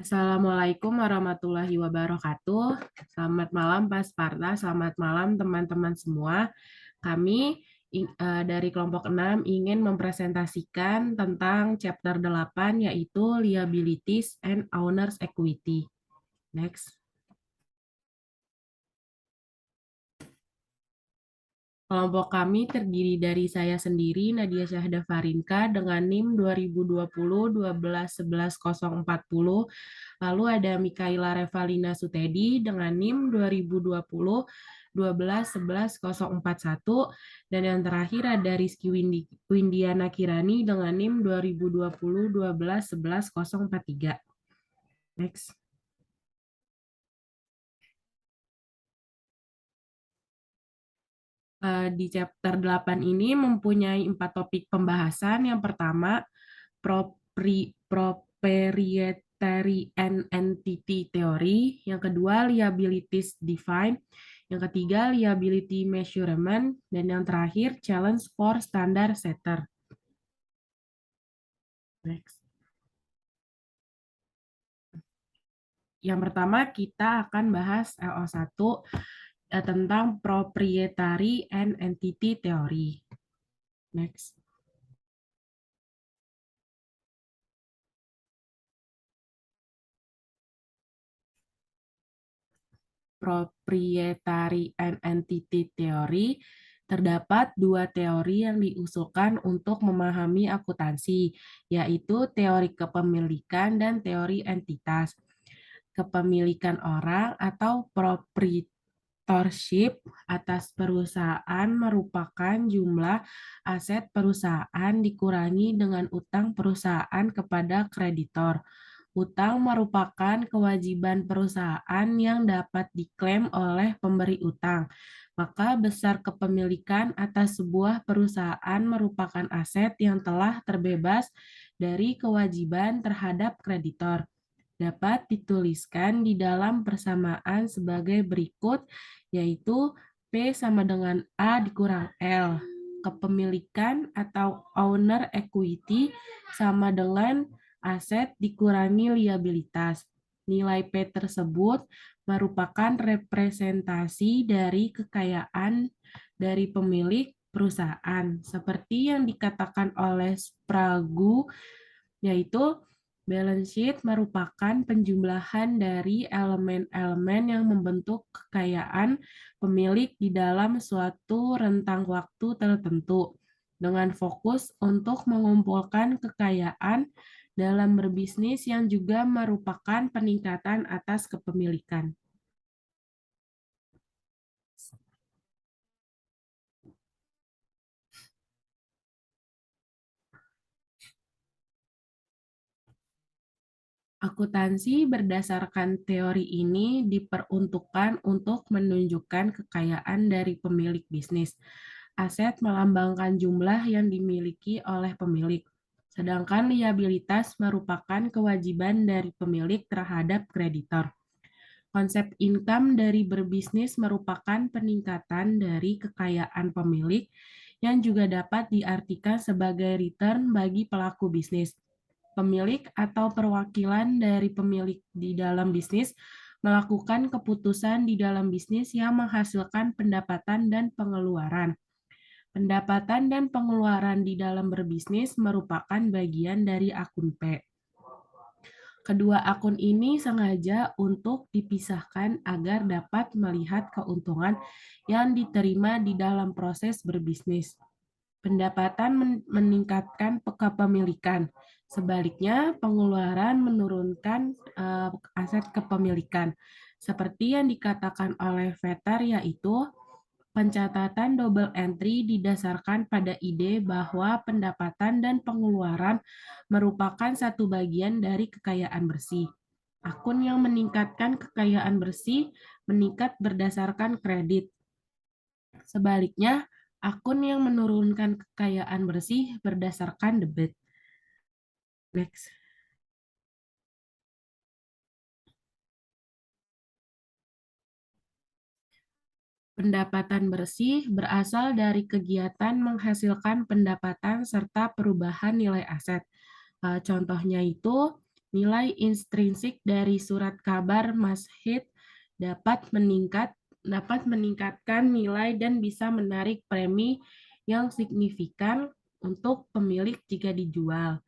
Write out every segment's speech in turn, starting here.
Assalamualaikum warahmatullahi wabarakatuh. Selamat malam Pak Sparta, selamat malam teman-teman semua. Kami dari kelompok 6 ingin mempresentasikan tentang chapter 8 yaitu Liabilities and Owners Equity. Next. Kelompok kami terdiri dari saya sendiri, Nadia Syahda Farinka, dengan NIM 2020-12-11-040. Lalu ada Mikaela Revalina Sutedi dengan NIM 2020-12-11-041. Dan yang terakhir ada Rizky Windiana Kirani dengan NIM 2020-12-11-043. Next. Di chapter 8 ini mempunyai 4 topik pembahasan. Yang pertama, proprietary and entity theory. Yang kedua, liabilities define. Yang ketiga, liability measurement. Dan yang terakhir, challenge for standard setter. Next. Yang pertama, kita akan bahas LO1 tentang proprietary and entity theory. Next. Proprietary and entity theory, terdapat dua teori yang diusulkan untuk memahami akuntansi, yaitu teori kepemilikan dan teori entitas. Kepemilikan orang atau proprietorship atas perusahaan merupakan jumlah aset perusahaan dikurangi dengan utang perusahaan kepada kreditor. Utang merupakan kewajiban perusahaan yang dapat diklaim oleh pemberi utang. Maka besar kepemilikan atas sebuah perusahaan merupakan aset yang telah terbebas dari kewajiban terhadap kreditor. Dapat dituliskan di dalam persamaan sebagai berikut, yaitu P sama dengan A dikurang L. Kepemilikan atau owner equity sama dengan aset dikurangi liabilitas. Nilai P tersebut merupakan representasi dari kekayaan dari pemilik perusahaan. Seperti yang dikatakan oleh Sprague, yaitu balance sheet merupakan penjumlahan dari elemen-elemen yang membentuk kekayaan pemilik di dalam suatu rentang waktu tertentu, dengan fokus untuk mengumpulkan kekayaan dalam berbisnis yang juga merupakan peningkatan atas kepemilikan. Akuntansi berdasarkan teori ini diperuntukkan untuk menunjukkan kekayaan dari pemilik bisnis. Aset melambangkan jumlah yang dimiliki oleh pemilik, sedangkan liabilitas merupakan kewajiban dari pemilik terhadap kreditor. Konsep income dari berbisnis merupakan peningkatan dari kekayaan pemilik yang juga dapat diartikan sebagai return bagi pelaku bisnis. Pemilik atau perwakilan dari pemilik di dalam bisnis melakukan keputusan di dalam bisnis yang menghasilkan pendapatan dan pengeluaran. Pendapatan dan pengeluaran di dalam berbisnis merupakan bagian dari akun P. Kedua akun ini sengaja untuk dipisahkan agar dapat melihat keuntungan yang diterima di dalam proses berbisnis. Pendapatan meningkatkan kepemilikan. Sebaliknya, pengeluaran menurunkan aset kepemilikan. Seperti yang dikatakan oleh Vetter, yaitu pencatatan double entry didasarkan pada ide bahwa pendapatan dan pengeluaran merupakan satu bagian dari kekayaan bersih. Akun yang meningkatkan kekayaan bersih meningkat berdasarkan kredit. Sebaliknya, akun yang menurunkan kekayaan bersih berdasarkan debit. Next. Pendapatan bersih berasal dari kegiatan menghasilkan pendapatan serta perubahan nilai aset. Contohnya itu Nilai intrinsik dari surat kabar masjid dapat meningkatkan nilai dan bisa menarik premi yang signifikan untuk pemilik jika dijual.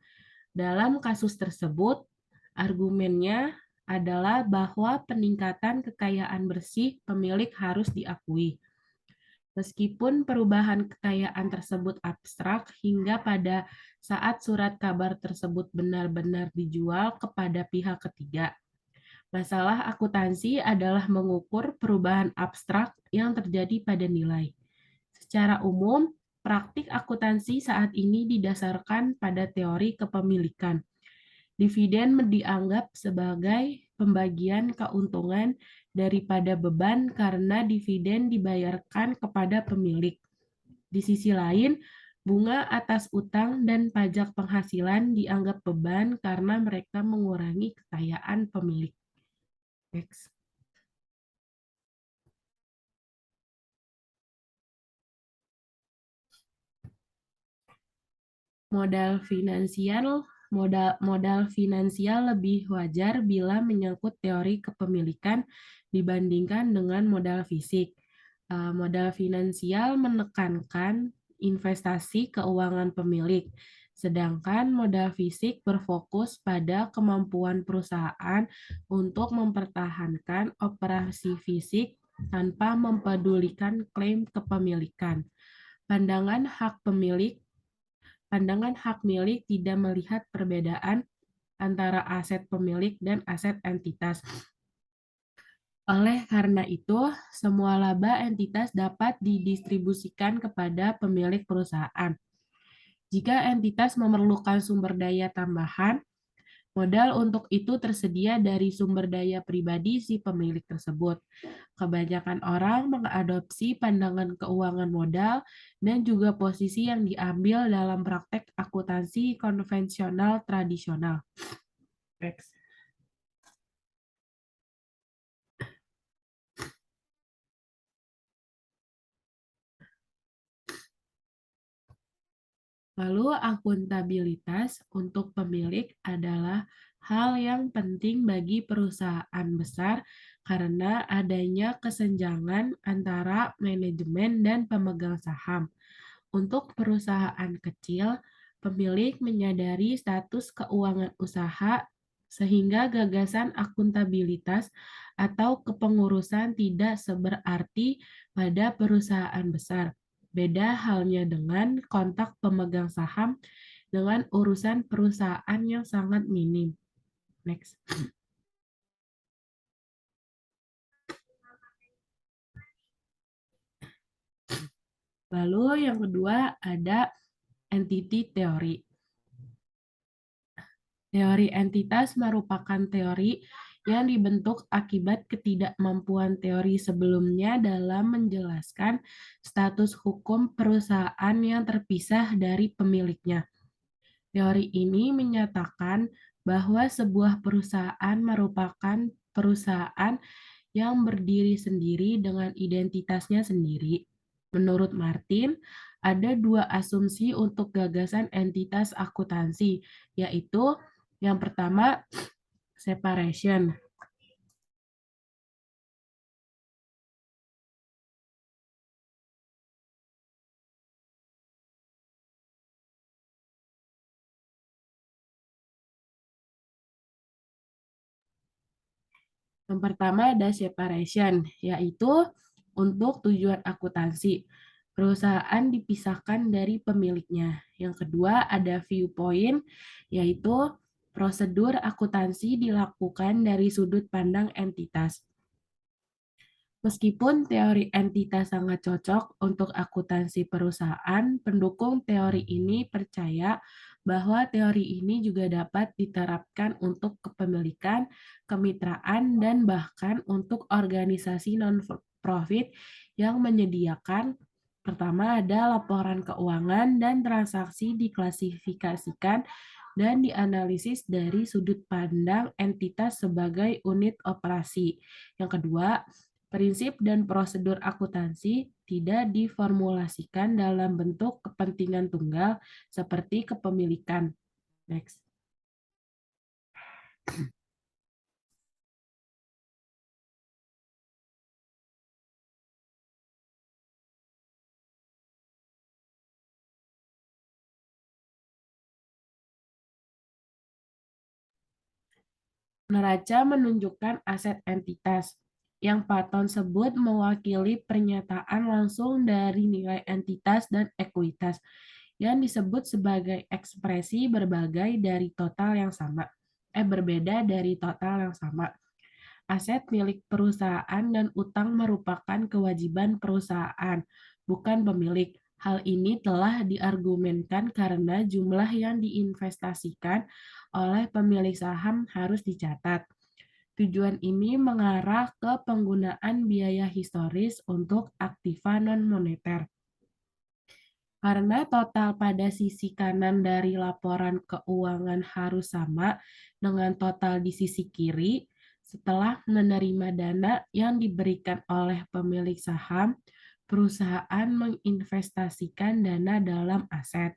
Dalam kasus tersebut, argumennya adalah bahwa peningkatan kekayaan bersih pemilik harus diakui. Meskipun perubahan kekayaan tersebut abstrak hingga pada saat surat kabar tersebut benar-benar dijual kepada pihak ketiga. Masalah akuntansi adalah mengukur perubahan abstrak yang terjadi pada nilai. Secara umum, praktik akuntansi saat ini didasarkan pada teori kepemilikan. Dividen dianggap sebagai pembagian keuntungan daripada beban karena dividen dibayarkan kepada pemilik. Di sisi lain, bunga atas utang dan pajak penghasilan dianggap beban karena mereka mengurangi kekayaan pemilik. Next. Modal finansial lebih wajar bila menyangkut teori kepemilikan dibandingkan dengan modal fisik. Modal finansial menekankan investasi keuangan pemilik, sedangkan modal fisik berfokus pada kemampuan perusahaan untuk mempertahankan operasi fisik tanpa mempedulikan klaim kepemilikan. Pandangan hak pemilik Pandangan hak milik tidak melihat perbedaan antara aset pemilik dan aset entitas. Oleh karena itu, semua laba entitas dapat didistribusikan kepada pemilik perusahaan. Jika entitas memerlukan sumber daya tambahan, modal untuk itu tersedia dari sumber daya pribadi si pemilik tersebut. Kebanyakan orang mengadopsi pandangan keuangan modal dan juga posisi yang diambil dalam praktek akuntansi konvensional tradisional. Next. Lalu akuntabilitas untuk pemilik adalah hal yang penting bagi perusahaan besar karena adanya kesenjangan antara manajemen dan pemegang saham. Untuk perusahaan kecil, pemilik menyadari status keuangan usaha sehingga gagasan akuntabilitas atau kepengurusan tidak seberarti pada perusahaan besar. Beda halnya dengan kontak pemegang saham dengan urusan perusahaan yang sangat minim. Next. Lalu yang kedua ada entity theory. Teori entitas merupakan teori yang dibentuk akibat ketidakmampuan teori sebelumnya dalam menjelaskan status hukum perusahaan yang terpisah dari pemiliknya. Teori ini menyatakan bahwa sebuah perusahaan merupakan perusahaan yang berdiri sendiri dengan identitasnya sendiri. Menurut Martin, ada dua asumsi untuk gagasan entitas akuntansi, yaitu yang pertama, separation. Yang pertama ada separation, yaitu untuk tujuan akuntansi. Perusahaan dipisahkan dari pemiliknya. Yang kedua ada viewpoint, yaitu prosedur akuntansi dilakukan dari sudut pandang entitas. Meskipun teori entitas sangat cocok untuk akuntansi perusahaan, pendukung teori ini percaya bahwa teori ini juga dapat diterapkan untuk kepemilikan, kemitraan, dan bahkan untuk organisasi non-profit yang menyediakan. Pertama ada laporan keuangan dan transaksi diklasifikasikan dan dianalisis dari sudut pandang entitas sebagai unit operasi. Yang kedua, prinsip dan prosedur akuntansi tidak diformulasikan dalam bentuk kepentingan tunggal seperti kepemilikan. Next. Neraca menunjukkan aset entitas, yang pattern sebut mewakili pernyataan langsung dari nilai entitas dan ekuitas, yang disebut sebagai ekspresi berbeda dari total yang sama. Aset milik perusahaan dan utang merupakan kewajiban perusahaan, bukan pemilik. Hal ini telah diargumenkan karena jumlah yang diinvestasikan oleh pemilik saham harus dicatat. Tujuan ini mengarah ke penggunaan biaya historis untuk aktiva non-moneter. Karena total pada sisi kanan dari laporan keuangan harus sama dengan total di sisi kiri, setelah menerima dana yang diberikan oleh pemilik saham, perusahaan menginvestasikan dana dalam aset.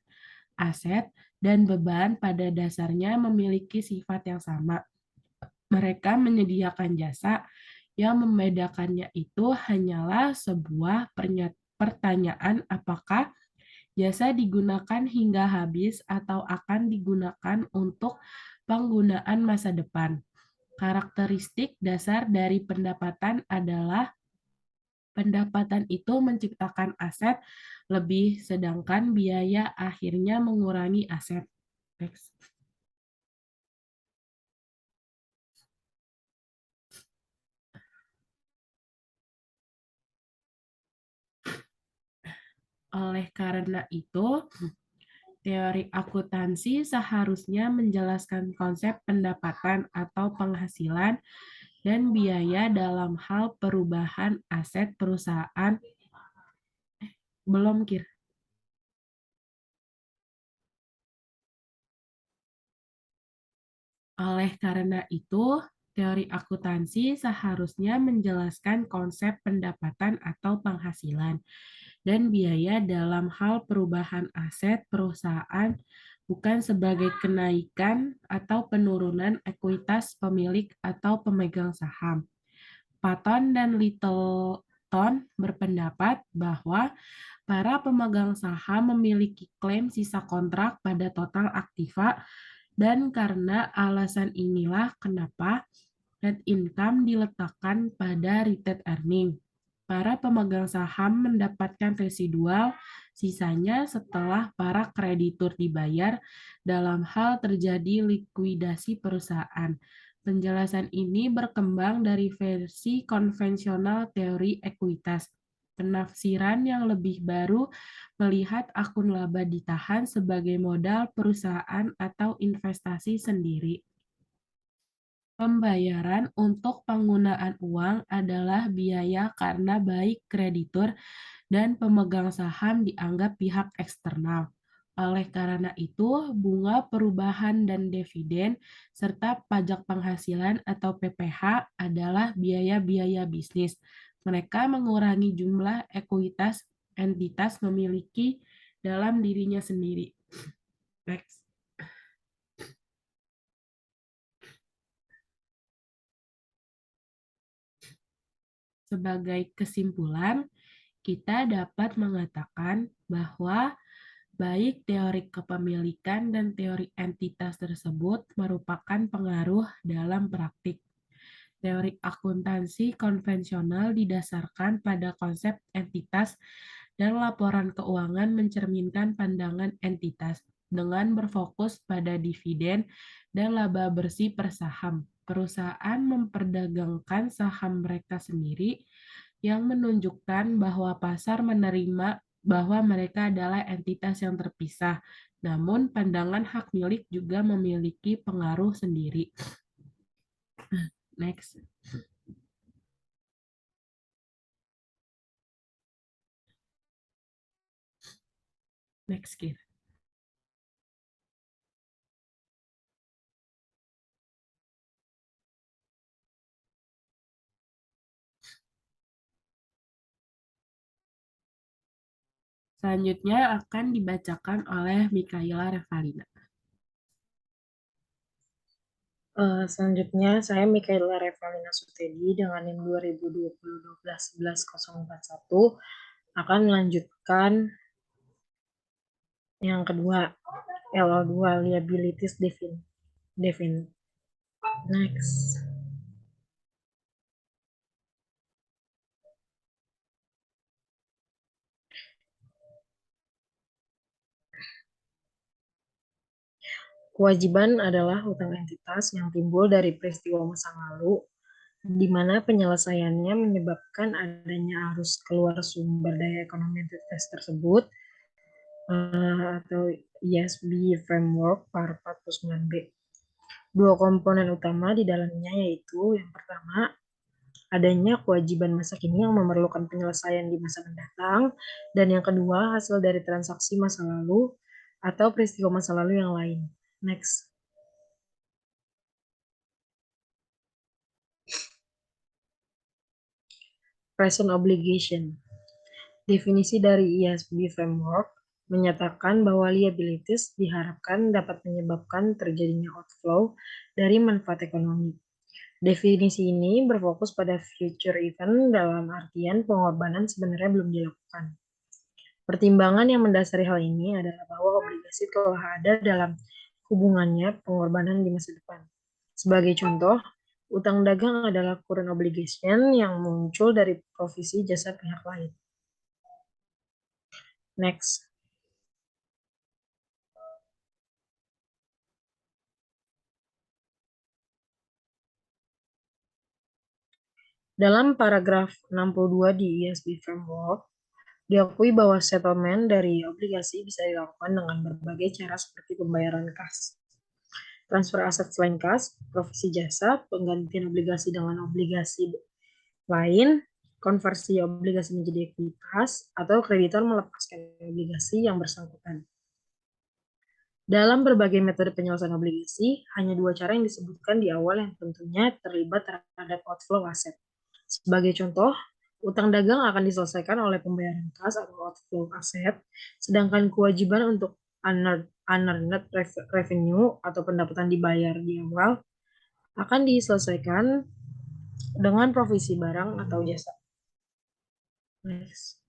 Aset dan beban pada dasarnya memiliki sifat yang sama. Mereka menyediakan jasa, yang membedakannya itu hanyalah sebuah pertanyaan apakah jasa digunakan hingga habis atau akan digunakan untuk penggunaan masa depan. Karakteristik dasar dari pendapatan adalah pendapatan itu menciptakan aset lebih, sedangkan biaya akhirnya mengurangi aset. Next. Oleh karena itu, teori akuntansi seharusnya menjelaskan konsep pendapatan atau penghasilan dan biaya dalam hal perubahan aset perusahaan. Belum, Kir. Oleh karena itu, teori akuntansi seharusnya menjelaskan konsep pendapatan atau penghasilan dan biaya dalam hal perubahan aset perusahaan, bukan sebagai kenaikan atau penurunan ekuitas pemilik atau pemegang saham. Patton dan Littleton berpendapat bahwa para pemegang saham memiliki klaim sisa kontrak pada total aktiva, dan karena alasan inilah kenapa net income diletakkan pada retained earning. Para pemegang saham mendapatkan residual sisanya setelah para kreditur dibayar dalam hal terjadi likuidasi perusahaan. Penjelasan ini berkembang dari versi konvensional teori ekuitas. Penafsiran yang lebih baru melihat akun laba ditahan sebagai modal perusahaan atau investasi sendiri. Pembayaran untuk penggunaan uang adalah biaya karena baik kreditur dan pemegang saham dianggap pihak eksternal. Oleh karena itu, bunga perubahan dan dividen, serta pajak penghasilan atau PPH adalah biaya-biaya bisnis. Mereka mengurangi jumlah ekuitas entitas memiliki dalam dirinya sendiri. Next. Sebagai kesimpulan, kita dapat mengatakan bahwa baik teori kepemilikan dan teori entitas tersebut merupakan pengaruh dalam praktik. Teori akuntansi konvensional didasarkan pada konsep entitas dan laporan keuangan mencerminkan pandangan entitas dengan berfokus pada dividen dan laba bersih per saham. Perusahaan memperdagangkan saham mereka sendiri, yang menunjukkan bahwa pasar menerima bahwa mereka adalah entitas yang terpisah. Namun, pandangan hak milik juga memiliki pengaruh sendiri. Next. Next, Kir. Selanjutnya akan dibacakan oleh Mikaela Revalina. Selanjutnya, saya Mikaela Revalina Sutedi dengan NIM 2020-12-11-041 akan melanjutkan yang kedua, LO2 Liabilities Defin. Next. Kewajiban adalah hutang entitas yang timbul dari peristiwa masa lalu, di mana penyelesaiannya menyebabkan adanya arus keluar sumber daya ekonomi entitas tersebut, atau ISB Framework par 49B. Dua komponen utama di dalamnya yaitu yang pertama, adanya kewajiban masa kini yang memerlukan penyelesaian di masa mendatang, dan yang kedua, hasil dari transaksi masa lalu atau peristiwa masa lalu yang lain. Next. Present obligation. Definisi dari ISB Framework menyatakan bahwa liabilities diharapkan dapat menyebabkan terjadinya outflow dari manfaat ekonomi. Definisi ini berfokus pada future event dalam artian pengorbanan sebenarnya belum dilakukan. Pertimbangan yang mendasari hal ini adalah bahwa obligasi telah ada dalam hubungannya pengorbanan di masa depan. Sebagai contoh, utang dagang adalah current obligation yang muncul dari provisi jasa pihak lain. Next. Dalam paragraf 62 di ISB Framework, diakui bahwa settlement dari obligasi bisa dilakukan dengan berbagai cara seperti pembayaran kas, transfer aset selain kas, provisi jasa, penggantian obligasi dengan obligasi lain, konversi obligasi menjadi ekuitas, atau kreditor melepaskan obligasi yang bersangkutan. Dalam berbagai metode penyelesaian obligasi, hanya dua cara yang disebutkan di awal yang tentunya terlibat terhadap outflow aset. Sebagai contoh, utang dagang akan diselesaikan oleh pembayaran kas atau outflow aset, sedangkan kewajiban untuk unearned revenue atau pendapatan dibayar di awal akan diselesaikan dengan provisi barang atau jasa. Next.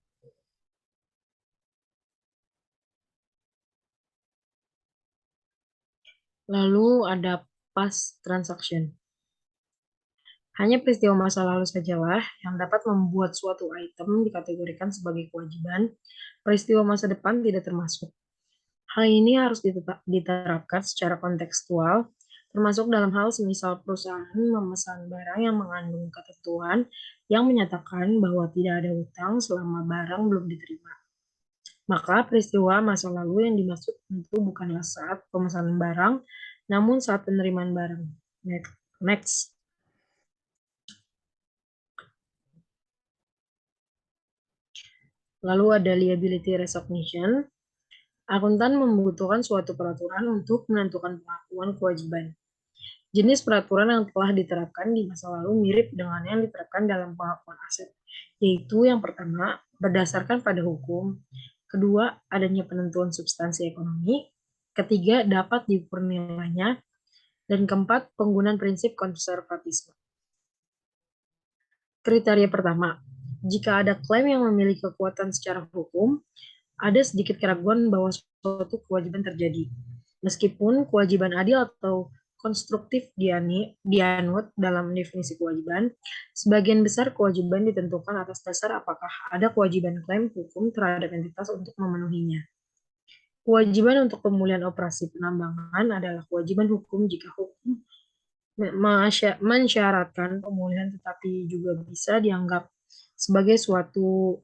Lalu ada past transaction. Hanya peristiwa masa lalu sajalah yang dapat membuat suatu item dikategorikan sebagai kewajiban. Peristiwa masa depan tidak termasuk. Hal ini harus diterapkan secara kontekstual, termasuk dalam hal semisal perusahaan memesan barang yang mengandung ketentuan yang menyatakan bahwa tidak ada utang selama barang belum diterima. Maka peristiwa masa lalu yang dimaksud tentu bukanlah saat pemesanan barang, namun saat penerimaan barang. Next. Lalu ada liability recognition. Akuntan membutuhkan suatu peraturan untuk menentukan pengakuan kewajiban. Jenis peraturan yang telah diterapkan di masa lalu mirip dengan yang diterapkan dalam pengakuan aset, yaitu yang pertama, berdasarkan pada hukum, kedua, adanya penentuan substansi ekonomi, ketiga, dapat diukur nilainya, dan keempat, penggunaan prinsip konservatisme. Kriteria pertama, jika ada klaim yang memiliki kekuatan secara hukum, ada sedikit keraguan bahwa suatu kewajiban terjadi. Meskipun kewajiban adil atau konstruktif dianut dalam definisi kewajiban, sebagian besar kewajiban ditentukan atas dasar apakah ada kewajiban klaim hukum terhadap entitas untuk memenuhinya. Kewajiban untuk pemulihan operasi penambangan adalah kewajiban hukum jika hukum mensyaratkan pemulihan, tetapi juga bisa dianggap sebagai suatu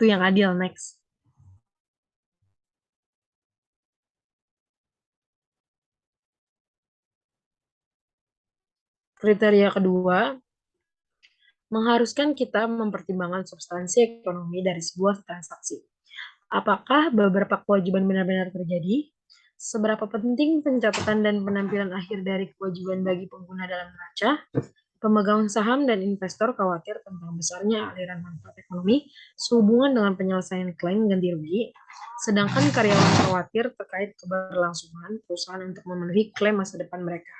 yang adil. Next. Kriteria kedua, mengharuskan kita mempertimbangkan substansi ekonomi dari sebuah transaksi. Apakah beberapa kewajiban benar-benar terjadi? Seberapa penting pencatatan dan penampilan akhir dari kewajiban bagi pengguna dalam neraca? Pemegang saham dan investor khawatir tentang besarnya aliran manfaat ekonomi sehubungan dengan penyelesaian klaim ganti rugi, sedangkan karyawan khawatir terkait keberlangsungan perusahaan untuk memenuhi klaim masa depan mereka.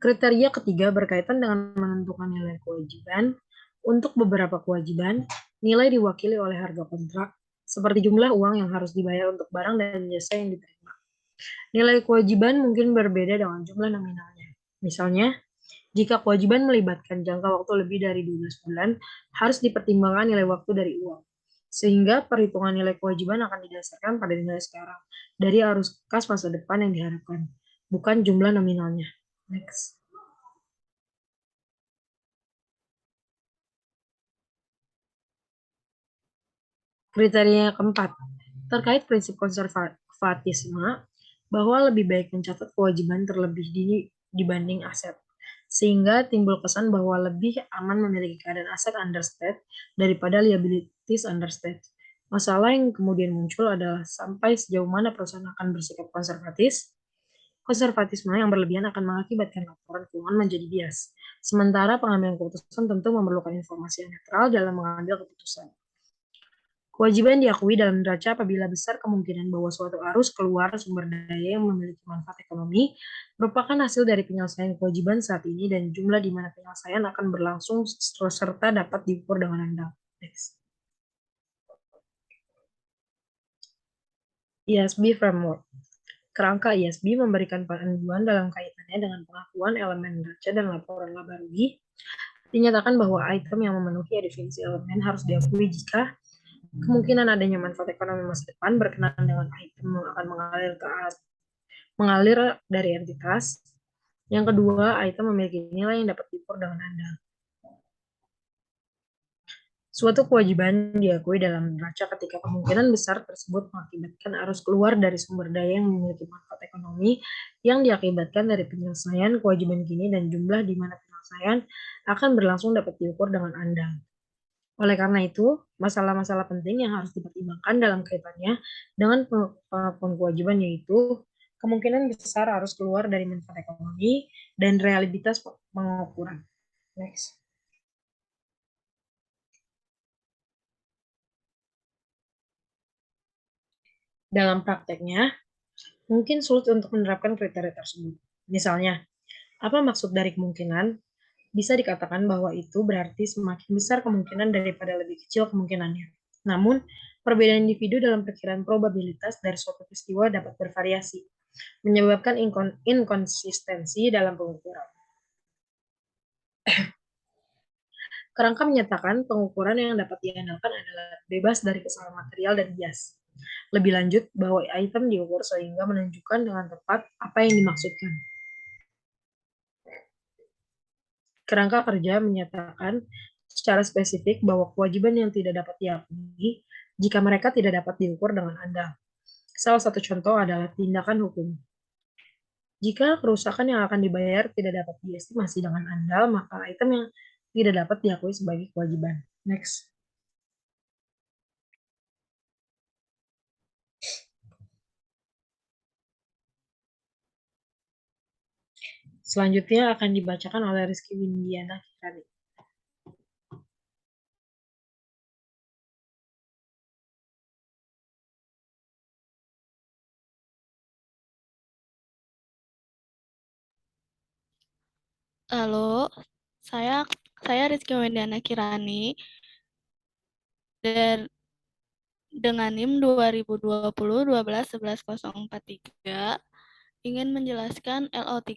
Kriteria ketiga berkaitan dengan menentukan nilai kewajiban. Untuk beberapa kewajiban, nilai diwakili oleh harga kontrak, seperti jumlah uang yang harus dibayar untuk barang dan jasa yang diterima. Nilai kewajiban mungkin berbeda dengan jumlah nominalnya. Misalnya, jika kewajiban melibatkan jangka waktu lebih dari 12 bulan, harus dipertimbangkan nilai waktu dari uang. Sehingga perhitungan nilai kewajiban akan didasarkan pada nilai sekarang dari arus kas masa depan yang diharapkan, bukan jumlah nominalnya. Next. Kriteria keempat, terkait prinsip konservatisme, bahwa lebih baik mencatat kewajiban terlebih dini dibanding aset, sehingga timbul kesan bahwa lebih aman memiliki keadaan aset understate daripada liabilities understate. Masalah yang kemudian muncul adalah sampai sejauh mana perusahaan akan bersikap konservatis. Konservatisme yang berlebihan akan mengakibatkan laporan keuangan menjadi bias, sementara pengambilan keputusan tentu memerlukan informasi yang netral dalam mengambil keputusan. Kewajiban diakui dalam neraca apabila besar kemungkinan bahwa suatu arus keluar sumber daya yang memiliki manfaat ekonomi merupakan hasil dari penyelesaian kewajiban saat ini dan jumlah di mana penyelesaian akan berlangsung serta dapat diukur dengan andal. Next. IASB Framework. Kerangka IASB memberikan panduan dalam kaitannya dengan pengakuan elemen neraca dan laporan laba rugi. Dinyatakan bahwa item yang memenuhi definisi elemen harus diakui jika kemungkinan adanya manfaat ekonomi masa depan berkenaan dengan item yang akan mengalir dari entitas. Yang kedua, item memiliki nilai yang dapat diukur dengan andal. Suatu kewajiban diakui dalam neraca ketika kemungkinan besar tersebut mengakibatkan arus keluar dari sumber daya yang memiliki manfaat ekonomi yang diakibatkan dari penyelesaian kewajiban kini dan jumlah di mana penyelesaian akan berlangsung dapat diukur dengan andal. Oleh karena itu, masalah-masalah penting yang harus dipertimbangkan dalam kaitannya dengan pengakuan kewajiban yaitu kemungkinan besar harus keluar dari manfaat ekonomi dan realitas pengukuran. Next. Dalam prakteknya, mungkin sulit untuk menerapkan kriteria tersebut. Misalnya, apa maksud dari kemungkinan? Bisa dikatakan bahwa itu berarti semakin besar kemungkinan daripada lebih kecil kemungkinannya. Namun, perbedaan individu dalam perkiraan probabilitas dari suatu peristiwa dapat bervariasi, menyebabkan inkonsistensi dalam pengukuran. Kerangka menyatakan pengukuran yang dapat diandalkan adalah bebas dari kesalahan material dan bias. Lebih lanjut, bahwa item diukur sehingga menunjukkan dengan tepat apa yang dimaksudkan. Kerangka kerja menyatakan secara spesifik bahwa kewajiban yang tidak dapat diakui jika mereka tidak dapat diukur dengan andal. Salah satu contoh adalah tindakan hukum. Jika kerusakan yang akan dibayar tidak dapat diestimasi dengan andal, maka item yang tidak dapat diakui sebagai kewajiban. Next. Selanjutnya akan dibacakan oleh Rizky Windiana Kirani. Halo, saya saya Rizky Wendiana Kirani dari dengan NIM 2020-12-11043 ingin menjelaskan LO3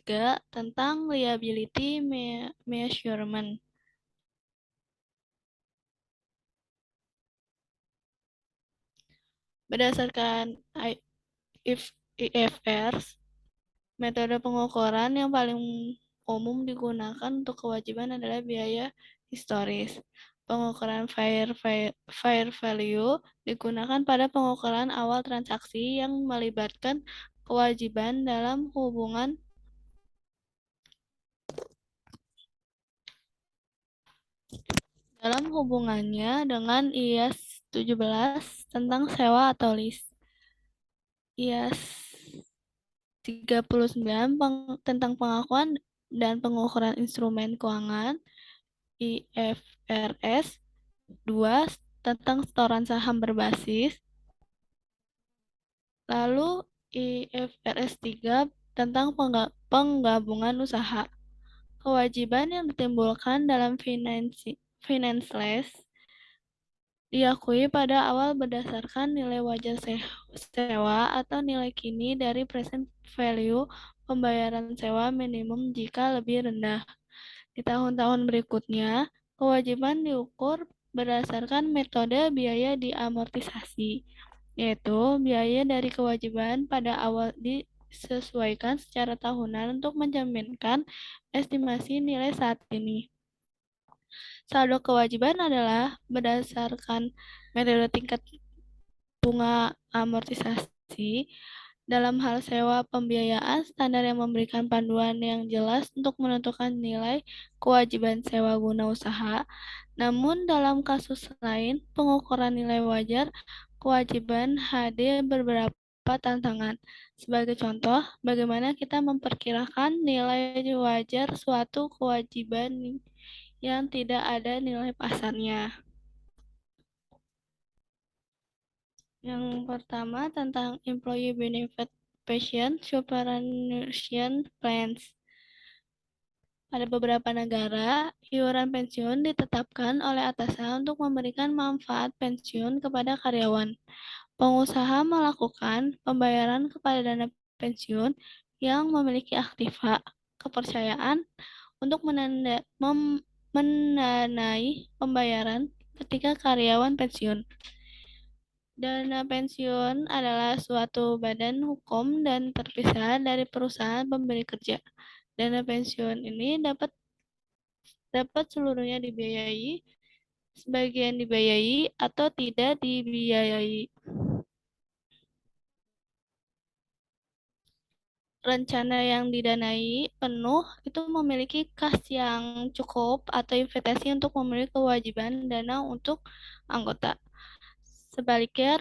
tentang liability measurement. Berdasarkan IFRS, metode pengukuran yang paling umum digunakan untuk kewajiban adalah biaya historis. Pengukuran fair value digunakan pada pengukuran awal transaksi yang melibatkan kewajiban dalam hubungannya dengan IAS 17 tentang sewa atau lease. IAS 39 tentang pengakuan dan Pengukuran Instrumen Keuangan IFRS 2 tentang setoran saham berbasis, lalu IFRS 3 tentang penggabungan usaha. Kewajiban yang ditimbulkan dalam financeless diakui pada awal berdasarkan nilai wajar sewa atau nilai kini dari present value pembayaran sewa minimum jika lebih rendah. Di tahun-tahun berikutnya, kewajiban diukur berdasarkan metode biaya diamortisasi, yaitu biaya dari kewajiban pada awal disesuaikan secara tahunan untuk menjaminkan estimasi nilai saat ini. Saldo kewajiban adalah berdasarkan metode tingkat bunga amortisasi. Dalam hal sewa pembiayaan, standar yang memberikan panduan yang jelas untuk menentukan nilai kewajiban sewa guna usaha. Namun dalam kasus lain, pengukuran nilai wajar kewajiban hadir beberapa tantangan. Sebagai contoh, bagaimana kita memperkirakan nilai wajar suatu kewajiban yang tidak ada nilai pasarnya. Yang pertama tentang Employee Benefit Pension Superannuation Plans. Pada beberapa negara, iuran pensiun ditetapkan oleh atasan untuk memberikan manfaat pensiun kepada karyawan. Pengusaha melakukan pembayaran kepada dana pensiun yang memiliki aktiva, kepercayaan untuk mendanai pembayaran ketika karyawan pensiun. Dana pensiun adalah suatu badan hukum dan terpisah dari perusahaan pemberi kerja. Dana pensiun ini dapat seluruhnya dibiayai, sebagian dibiayai, atau tidak dibiayai. Rencana yang didanai penuh itu memiliki kas yang cukup atau investasi untuk memenuhi kewajiban dana untuk anggota. Sebaliknya,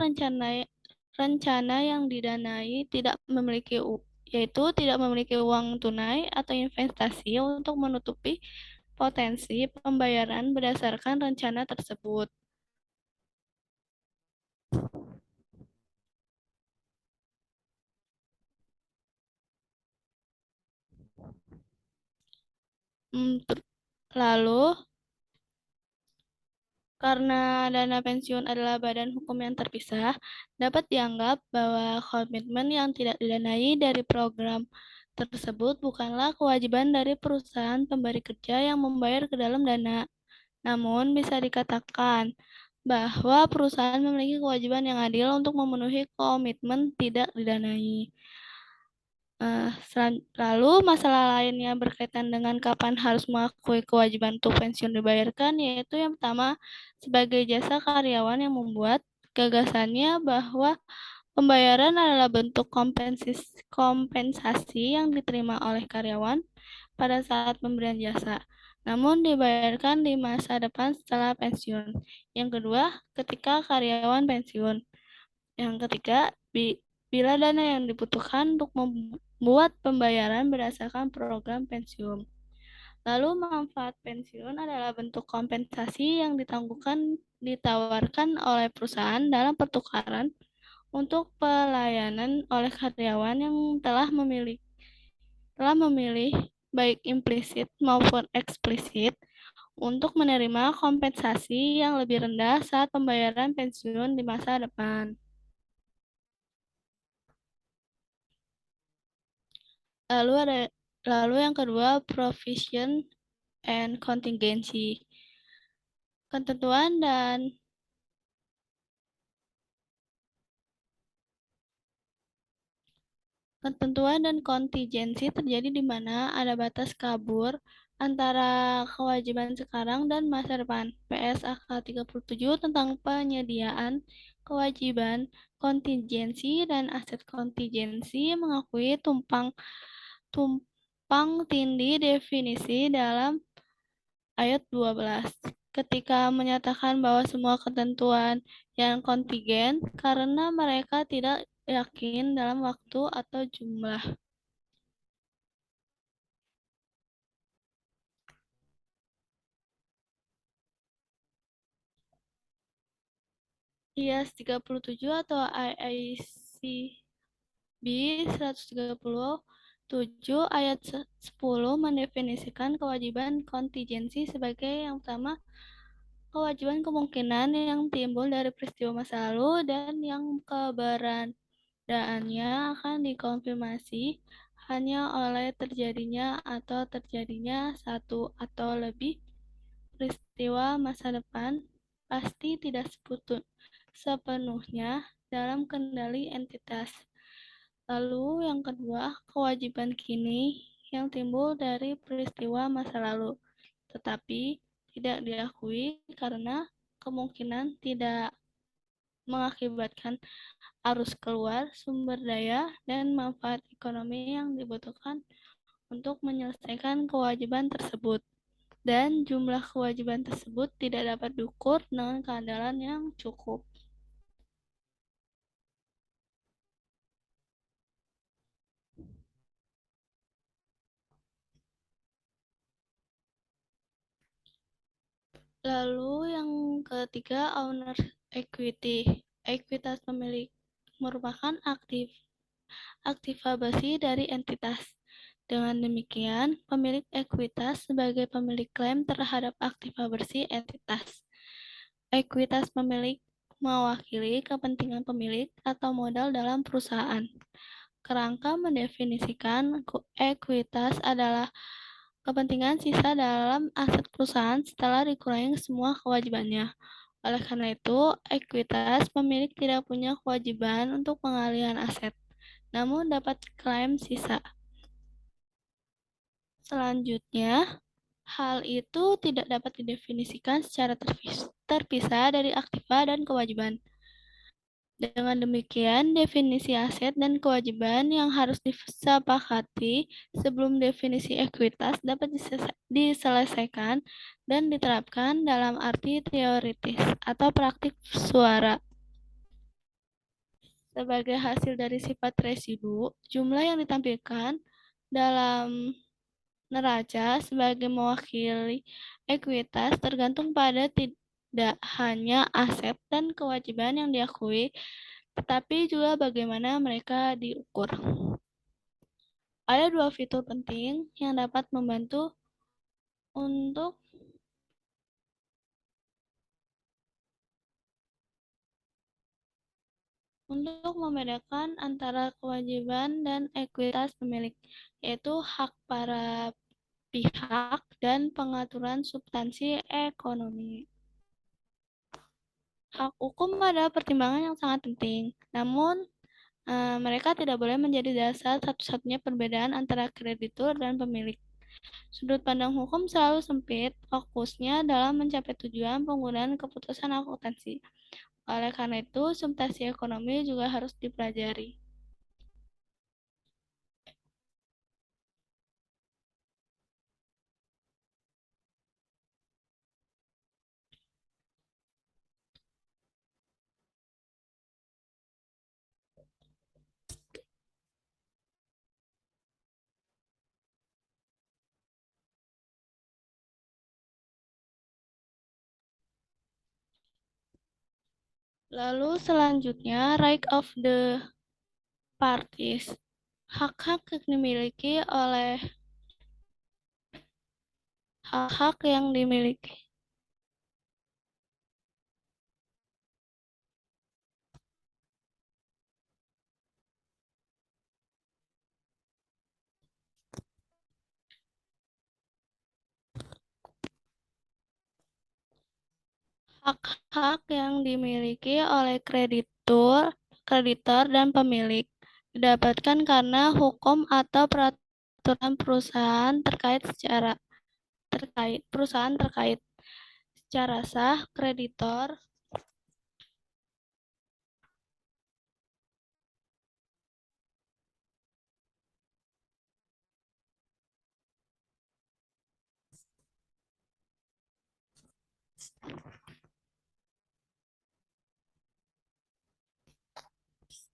rencana yang didanai tidak memiliki uang tunai atau investasi untuk menutupi potensi pembayaran berdasarkan rencana tersebut. Lalu, karena dana pensiun adalah badan hukum yang terpisah, dapat dianggap bahwa komitmen yang tidak didanai dari program tersebut bukanlah kewajiban dari perusahaan pemberi kerja yang membayar ke dalam dana. Namun, bisa dikatakan bahwa perusahaan memiliki kewajiban yang adil untuk memenuhi komitmen tidak didanai. Lalu masalah lainnya berkaitan dengan kapan harus mengakui kewajiban untuk pensiun dibayarkan, yaitu yang pertama, sebagai jasa karyawan yang membuat gagasannya bahwa pembayaran adalah bentuk kompensasi yang diterima oleh karyawan pada saat pemberian jasa, namun dibayarkan di masa depan setelah pensiun. Yang kedua, ketika karyawan pensiun. Yang ketiga, bila dana yang dibutuhkan untuk membuat pembayaran berdasarkan program pensiun. Lalu manfaat pensiun adalah bentuk kompensasi yang ditawarkan oleh perusahaan dalam pertukaran untuk pelayanan oleh karyawan yang telah memilih baik implisit maupun eksplisit untuk menerima kompensasi yang lebih rendah saat pembayaran pensiun di masa depan. Lalu yang kedua, provision and contingency. Ketentuan dan kontingensi terjadi di mana ada batas kabur antara kewajiban sekarang dan masa depan. PSAK 37 tentang penyediaan kewajiban kontingensi dan aset kontingensi mengakui tumpang tindih definisi dalam ayat 12 ketika menyatakan bahwa semua ketentuan yang kontingen karena mereka tidak yakin dalam waktu atau jumlah. IAS 37 atau IICB 137 ayat 10 mendefinisikan kewajiban kontingensi sebagai yang pertama, kewajiban kemungkinan yang timbul dari peristiwa masa lalu dan yang keberadaannya akan dikonfirmasi hanya oleh terjadinya atau terjadinya satu atau lebih peristiwa masa depan, pasti tidak sepenuhnya dalam kendali entitas. Lalu yang kedua, kewajiban kini yang timbul dari peristiwa masa lalu, tetapi tidak diakui karena kemungkinan tidak mengakibatkan arus keluar sumber daya dan manfaat ekonomi yang dibutuhkan untuk menyelesaikan kewajiban tersebut. Dan jumlah kewajiban tersebut tidak dapat diukur dengan keandalan yang cukup. Lalu yang ketiga, owner equity. Ekuitas pemilik merupakan aktiva bersih dari entitas. Dengan demikian, pemilik ekuitas sebagai pemilik klaim terhadap aktiva bersih entitas. Ekuitas pemilik mewakili kepentingan pemilik atau modal dalam perusahaan. Kerangka mendefinisikan ekuitas adalah kepentingan sisa dalam aset perusahaan setelah dikurangi semua kewajibannya. Oleh karena itu, ekuitas pemilik tidak punya kewajiban untuk pengalihan aset, namun dapat klaim sisa. Selanjutnya, hal itu tidak dapat didefinisikan secara terpisah dari aktiva dan kewajiban. Dengan demikian, definisi aset dan kewajiban yang harus disepakati sebelum definisi ekuitas dapat diselesaikan dan diterapkan dalam arti teoritis atau praktik suara. Sebagai hasil dari sifat residu, jumlah yang ditampilkan dalam neraca sebagai mewakili ekuitas tergantung pada tidak hanya aset dan kewajiban yang diakui, tetapi juga bagaimana mereka diukur. Ada dua fitur penting yang dapat membantu untuk membedakan antara kewajiban dan ekuitas pemilik, yaitu hak para pihak dan pengaturan substansi ekonomi. Hak hukum adalah pertimbangan yang sangat penting, namun mereka tidak boleh menjadi dasar satu-satunya perbedaan antara kreditur dan pemilik. Sudut pandang hukum selalu sempit, fokusnya dalam mencapai tujuan penggunaan keputusan akuntansi. Oleh karena itu, substansi ekonomi juga harus dipelajari. Lalu selanjutnya, right of the parties. Hak-hak yang dimiliki oleh hak-hak yang dimiliki. Hak-hak yang dimiliki oleh kreditor dan pemilik didapatkan karena hukum atau peraturan perusahaan terkait. Secara sah, kreditor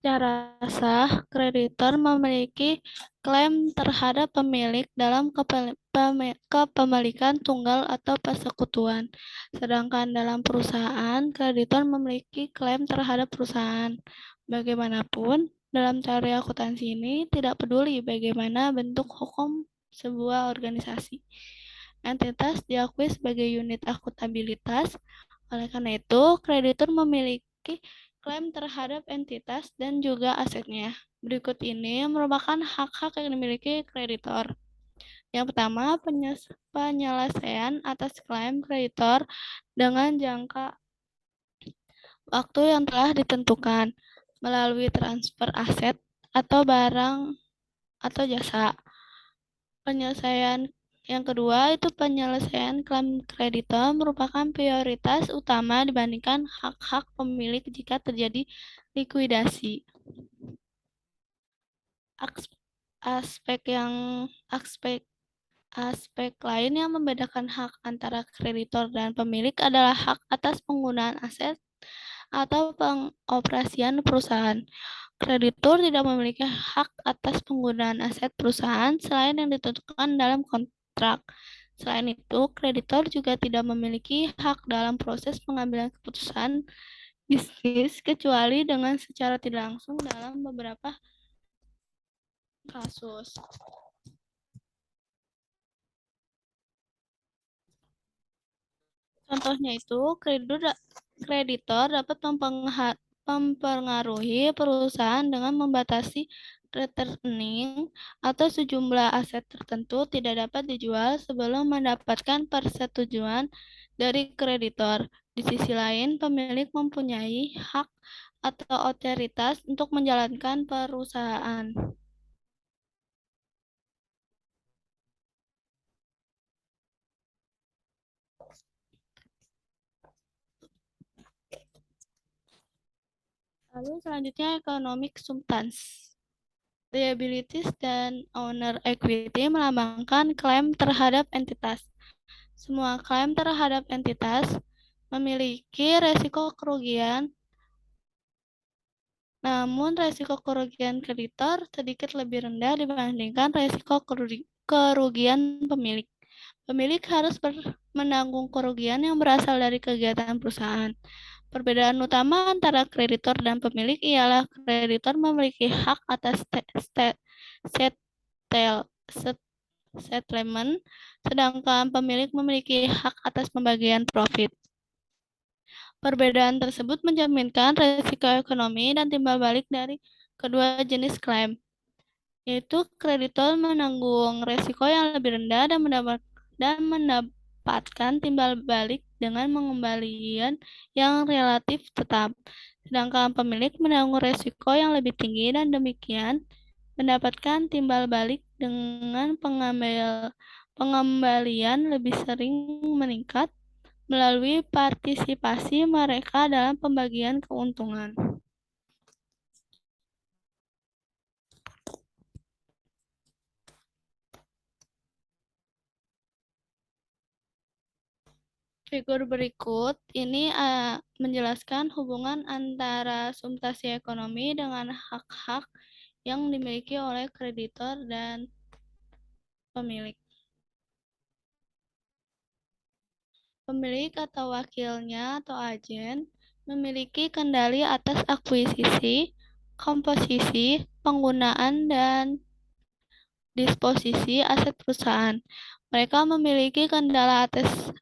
Secara sah, kreditor memiliki klaim terhadap pemilik dalam kepemilikan tunggal atau persekutuan. Sedangkan dalam perusahaan, kreditor memiliki klaim terhadap perusahaan. Bagaimanapun, dalam teori akuntansi ini tidak peduli bagaimana bentuk hukum sebuah organisasi. Entitas diakui sebagai unit akuntabilitas. Oleh karena itu, kreditur memiliki klaim terhadap entitas dan juga asetnya. Berikut ini merupakan hak-hak yang dimiliki kreditor. Yang pertama, penyelesaian atas klaim kreditor dengan jangka waktu yang telah ditentukan melalui transfer aset atau barang atau jasa. Penyelesaian yang kedua itu penyelesaian klaim kreditor merupakan prioritas utama dibandingkan hak-hak pemilik jika terjadi likuidasi. Aspek lain yang membedakan hak antara kreditor dan pemilik adalah hak atas penggunaan aset atau pengoperasian perusahaan. Kreditur tidak memiliki hak atas penggunaan aset perusahaan selain yang ditentukan dalam kontrak. Selain itu, kreditor juga tidak memiliki hak dalam proses pengambilan keputusan bisnis kecuali dengan secara tidak langsung dalam beberapa kasus. Contohnya itu, kreditor dapat mempengaruhi perusahaan dengan membatasi returning atau sejumlah aset tertentu tidak dapat dijual sebelum mendapatkan persetujuan dari kreditor. Di sisi lain, pemilik mempunyai hak atau otoritas untuk menjalankan perusahaan. Lalu selanjutnya economic substance. Liabilities dan owner equity melambangkan klaim terhadap entitas. Semua klaim terhadap entitas memiliki resiko kerugian, namun resiko kerugian kreditor sedikit lebih rendah dibandingkan resiko kerugian pemilik. Pemilik harus menanggung kerugian yang berasal dari kegiatan perusahaan. Perbedaan utama antara kreditor dan pemilik ialah kreditor memiliki hak atas settlement, sedangkan pemilik memiliki hak atas pembagian profit. Perbedaan tersebut mencerminkan risiko ekonomi dan timbal balik dari kedua jenis klaim, yaitu kreditor menanggung risiko yang lebih rendah dan mendapatkan timbal balik dengan pengembalian yang relatif tetap. Sedangkan pemilik menanggung risiko yang lebih tinggi dan demikian mendapatkan timbal balik dengan pengembalian lebih sering meningkat melalui partisipasi mereka dalam pembagian keuntungan. Figur berikut ini menjelaskan hubungan antara substansi ekonomi dengan hak-hak yang dimiliki oleh kreditor dan pemilik. Pemilik atau wakilnya atau agen memiliki kendali atas akuisisi, komposisi, penggunaan, dan disposisi aset perusahaan. Mereka memiliki kendala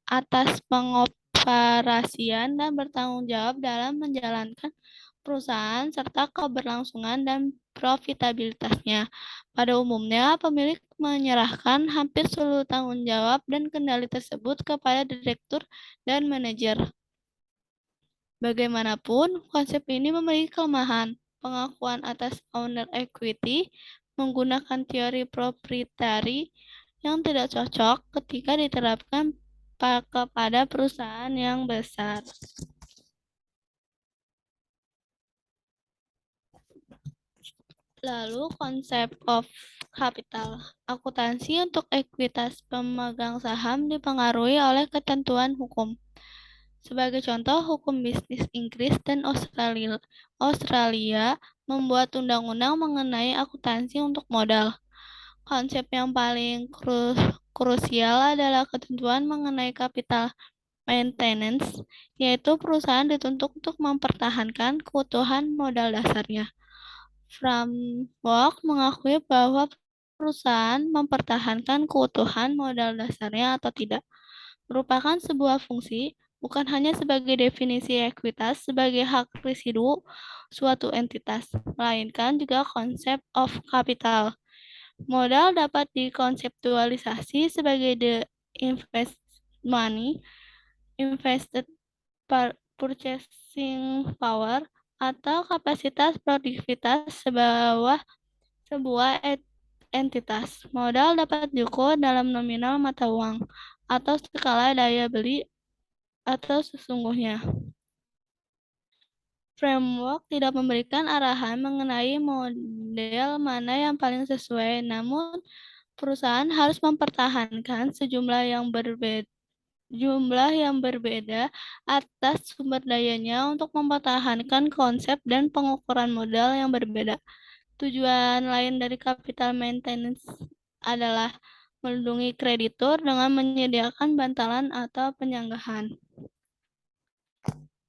atas pengoperasian dan bertanggung jawab dalam menjalankan perusahaan serta keberlangsungan dan profitabilitasnya. Pada umumnya, pemilik menyerahkan hampir seluruh tanggung jawab dan kendali tersebut kepada direktur dan manajer. Bagaimanapun, konsep ini memiliki kelemahan. Pengakuan atas owner equity menggunakan teori proprietary yang tidak cocok ketika diterapkan kepada perusahaan yang besar. Lalu konsep of capital. Akuntansi untuk ekuitas pemegang saham dipengaruhi oleh ketentuan hukum. Sebagai contoh, hukum bisnis Inggris dan Australia membuat undang-undang mengenai akuntansi untuk modal. Konsep yang paling krusial adalah ketentuan mengenai capital maintenance, yaitu perusahaan dituntut untuk mempertahankan keutuhan modal dasarnya. Framework mengakui bahwa perusahaan mempertahankan keutuhan modal dasarnya atau tidak merupakan sebuah fungsi, bukan hanya sebagai definisi ekuitas sebagai hak residu suatu entitas, melainkan juga konsep of capital. Modal dapat dikonseptualisasi sebagai the invest money, invested purchasing power, atau kapasitas produktivitas sebuah entitas. Modal dapat diukur dalam nominal mata uang atau skala daya beli atau sesungguhnya. Framework tidak memberikan arahan mengenai model mana yang paling sesuai, namun perusahaan harus mempertahankan jumlah yang berbeda atas sumber dayanya untuk mempertahankan konsep dan pengukuran modal yang berbeda. Tujuan lain dari capital maintenance adalah melindungi kreditur dengan menyediakan bantalan atau penyanggahan.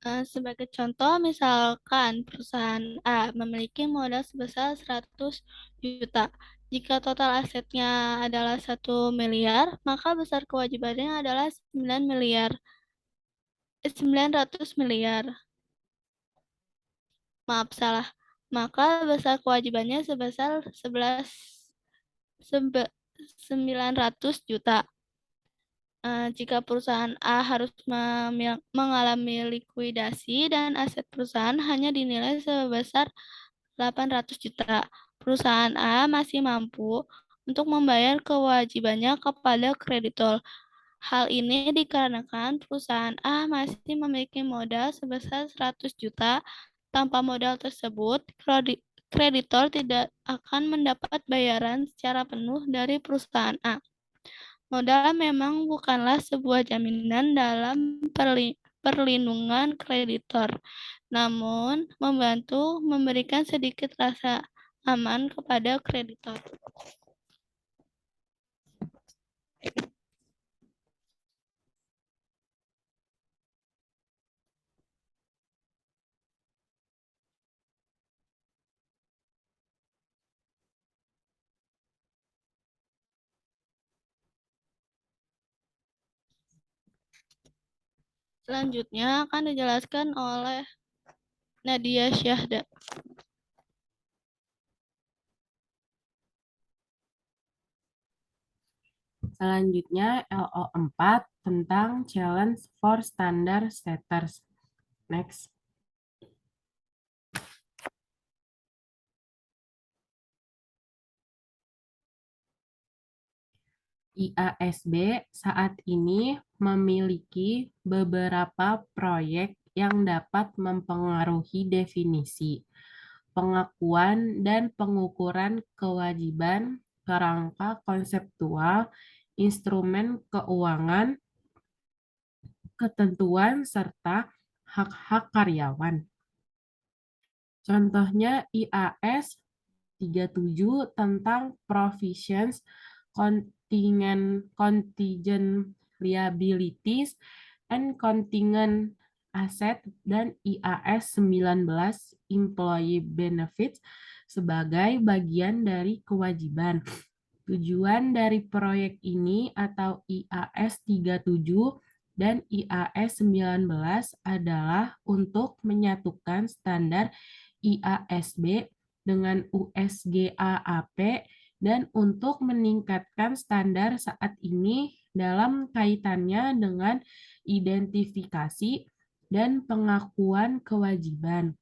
Sebagai contoh, misalkan perusahaan A memiliki modal sebesar 100 juta. Jika total asetnya adalah 1 miliar, maka besar kewajibannya adalah 900 miliar. Maaf, salah. Maka besar kewajibannya sebesar 900 juta. Jika perusahaan A harus mengalami likuidasi dan aset perusahaan hanya dinilai sebesar 800 juta, perusahaan A masih mampu untuk membayar kewajibannya kepada kreditor. Hal ini dikarenakan perusahaan A masih memiliki modal sebesar 100 juta. Tanpa modal tersebut, kreditor tidak akan mendapat bayaran secara penuh dari perusahaan A. Modal memang bukanlah sebuah jaminan dalam perlindungan kreditor, namun membantu memberikan sedikit rasa aman kepada kreditor. Selanjutnya akan dijelaskan oleh Nadia Syahda. Selanjutnya LO4 tentang challenge for standard setters. Next. IASB saat ini memiliki beberapa proyek yang dapat mempengaruhi definisi, pengakuan, dan pengukuran kewajiban kerangka konseptual, instrumen keuangan, ketentuan, serta hak-hak karyawan. Contohnya IAS 37 tentang provisions contingent liabilities and contingent asset dan IAS 19 employee benefits sebagai bagian dari kewajiban. Tujuan dari proyek ini atau IAS 37 dan IAS 19 adalah untuk menyatukan standar IASB dengan USGAAP dan untuk meningkatkan standar saat ini dalam kaitannya dengan identifikasi dan pengakuan kewajiban.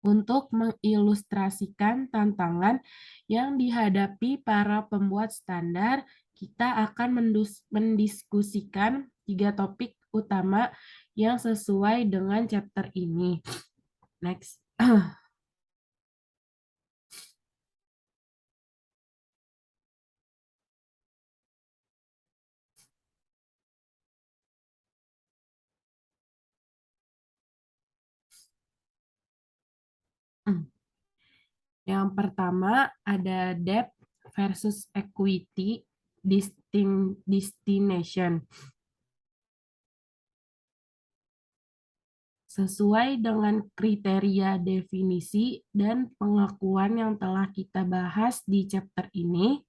Untuk mengilustrasikan tantangan yang dihadapi para pembuat standar, kita akan mendiskusikan 3 topik utama yang sesuai dengan chapter ini. Next. Yang pertama ada debt versus equity destination. Sesuai dengan kriteria definisi dan pengakuan yang telah kita bahas di chapter ini,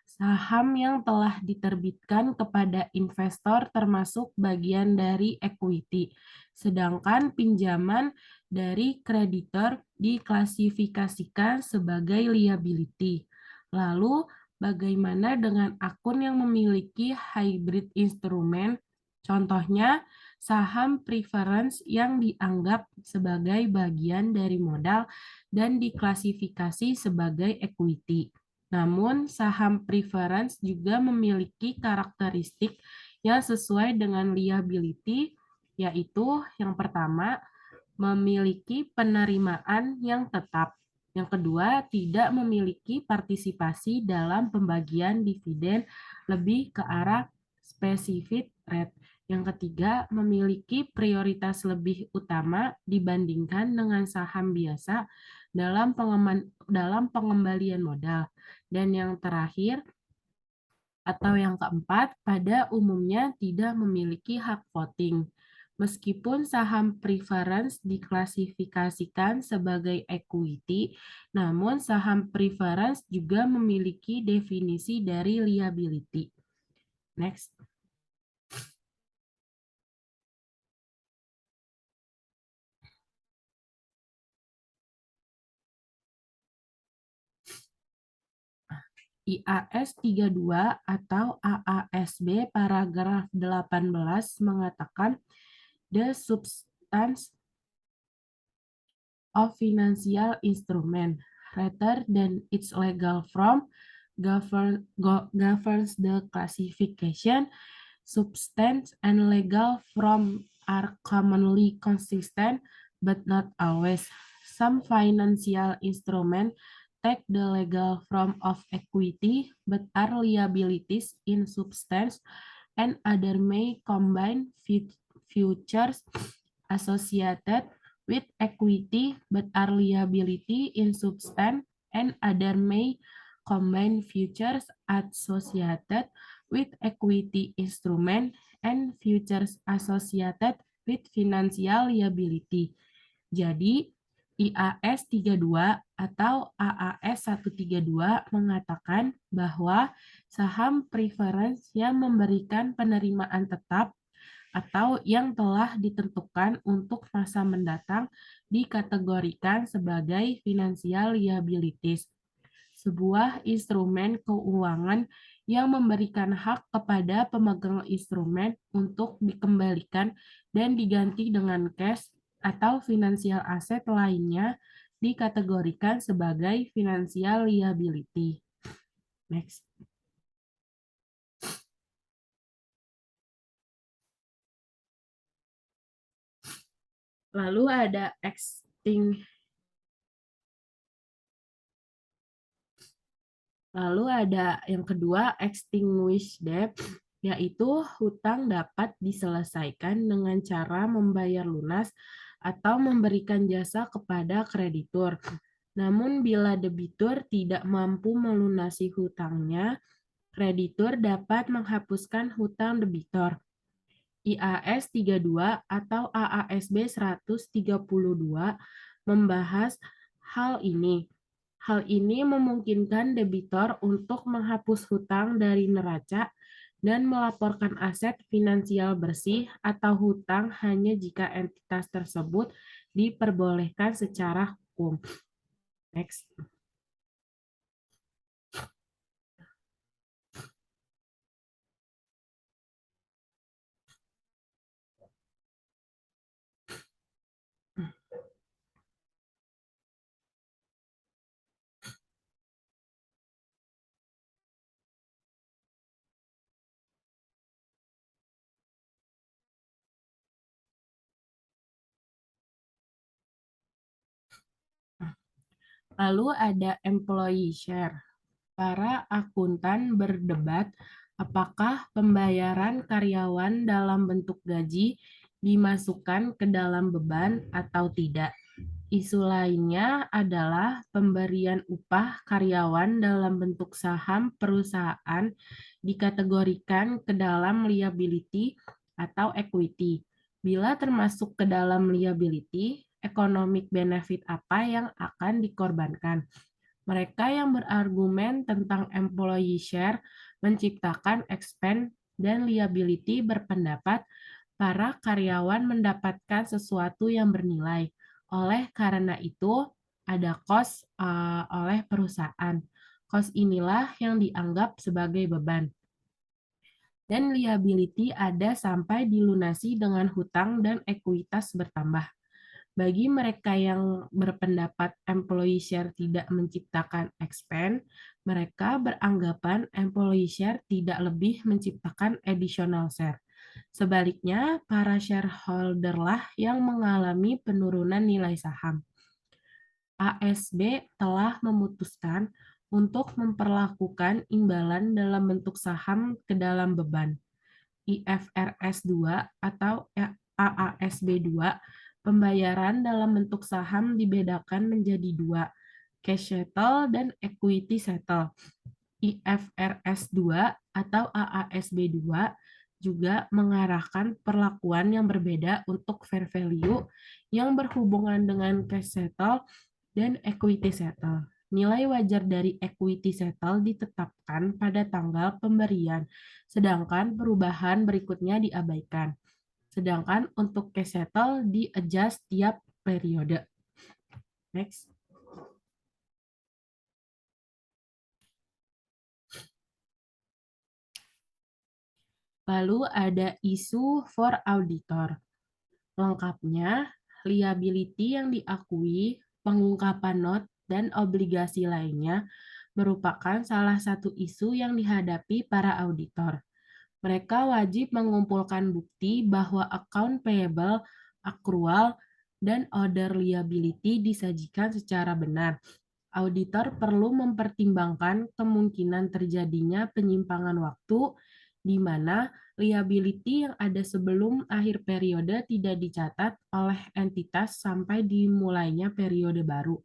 saham yang telah diterbitkan kepada investor termasuk bagian dari equity, sedangkan pinjaman dari kreditor diklasifikasikan sebagai liability. Lalu, bagaimana dengan akun yang memiliki hybrid instrumen? Contohnya, saham preference yang dianggap sebagai bagian dari modal dan diklasifikasi sebagai equity. Namun, saham preference juga memiliki karakteristik yang sesuai dengan liability, yaitu yang pertama, memiliki penerimaan yang tetap. Yang kedua, tidak memiliki partisipasi dalam pembagian dividen lebih ke arah specific rate. Yang ketiga, memiliki prioritas lebih utama dibandingkan dengan saham biasa dalam pengembalian modal. Dan yang terakhir, atau yang keempat, pada umumnya tidak memiliki hak voting. Meskipun saham preference diklasifikasikan sebagai equity, namun saham preference juga memiliki definisi dari liability. Next. IAS 32 atau AASB paragraf 18 mengatakan the substance of financial instrument rather than its legal form governs the classification. Substance and legal form are commonly consistent but not always. Some financial instruments take the legal form of equity but are liabilities in substance, and other may combine futures associated with equity but are liability in substance, and other may combine futures associated with equity instrument and futures associated with financial liability. Jadi, IAS 32 atau AAS 132 mengatakan bahwa saham preference yang memberikan penerimaan tetap atau yang telah ditentukan untuk masa mendatang dikategorikan sebagai financial liabilities, sebuah instrumen keuangan yang memberikan hak kepada pemegang instrumen untuk dikembalikan dan diganti dengan cash atau finansial aset lainnya dikategorikan sebagai financial liability. Next. Lalu ada yang kedua, extinguish debt, yaitu hutang dapat diselesaikan dengan cara membayar lunas atau memberikan jasa kepada kreditur. Namun bila debitur tidak mampu melunasi hutangnya, kreditur dapat menghapuskan hutang debitor. IAS 32 atau AASB 132 membahas hal ini. Hal ini memungkinkan debitor untuk menghapus hutang dari neraca dan melaporkan aset finansial bersih atau hutang hanya jika entitas tersebut diperbolehkan secara hukum. Next. Lalu ada employee share. Para akuntan berdebat apakah pembayaran karyawan dalam bentuk gaji dimasukkan ke dalam beban atau tidak. Isu lainnya adalah pemberian upah karyawan dalam bentuk saham perusahaan dikategorikan ke dalam liability atau equity. Bila termasuk ke dalam liability, economic benefit apa yang akan dikorbankan? Mereka yang berargumen tentang employee share menciptakan expense dan liability berpendapat para karyawan mendapatkan sesuatu yang bernilai. Oleh karena itu, ada cost oleh perusahaan. Cost inilah yang dianggap sebagai beban. Dan liability ada sampai dilunasi dengan hutang dan ekuitas bertambah. Bagi mereka yang berpendapat employee share tidak menciptakan expense, mereka beranggapan employee share tidak lebih menciptakan additional share. Sebaliknya, para shareholder lah yang mengalami penurunan nilai saham. ASB telah memutuskan untuk memperlakukan imbalan dalam bentuk saham ke dalam beban. IFRS 2 atau AASB 2, pembayaran dalam bentuk saham dibedakan menjadi dua, cash settle dan equity settle. IFRS 2 atau AASB 2 juga mengarahkan perlakuan yang berbeda untuk fair value yang berhubungan dengan cash settle dan equity settle. Nilai wajar dari equity settle ditetapkan pada tanggal pemberian, sedangkan perubahan berikutnya diabaikan. Sedangkan untuk cash settle di-adjust tiap periode. Next. Lalu ada isu for auditor. Lengkapnya, liability yang diakui, pengungkapan not, dan obligasi lainnya merupakan salah satu isu yang dihadapi para auditor. Mereka wajib mengumpulkan bukti bahwa account payable, accrual, dan other liability disajikan secara benar. Auditor perlu mempertimbangkan kemungkinan terjadinya penyimpangan waktu di mana liability yang ada sebelum akhir periode tidak dicatat oleh entitas sampai dimulainya periode baru.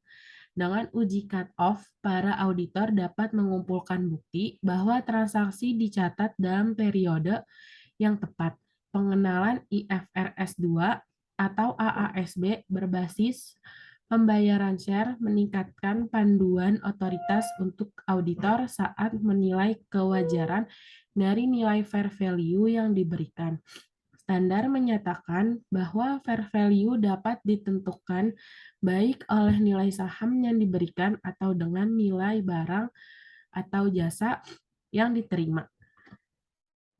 Dengan uji cut-off, para auditor dapat mengumpulkan bukti bahwa transaksi dicatat dalam periode yang tepat. Pengenalan IFRS 2 atau AASB berbasis pembayaran share meningkatkan panduan otoritas untuk auditor saat menilai kewajaran dari nilai fair value yang diberikan. Standar menyatakan bahwa fair value dapat ditentukan baik oleh nilai saham yang diberikan atau dengan nilai barang atau jasa yang diterima.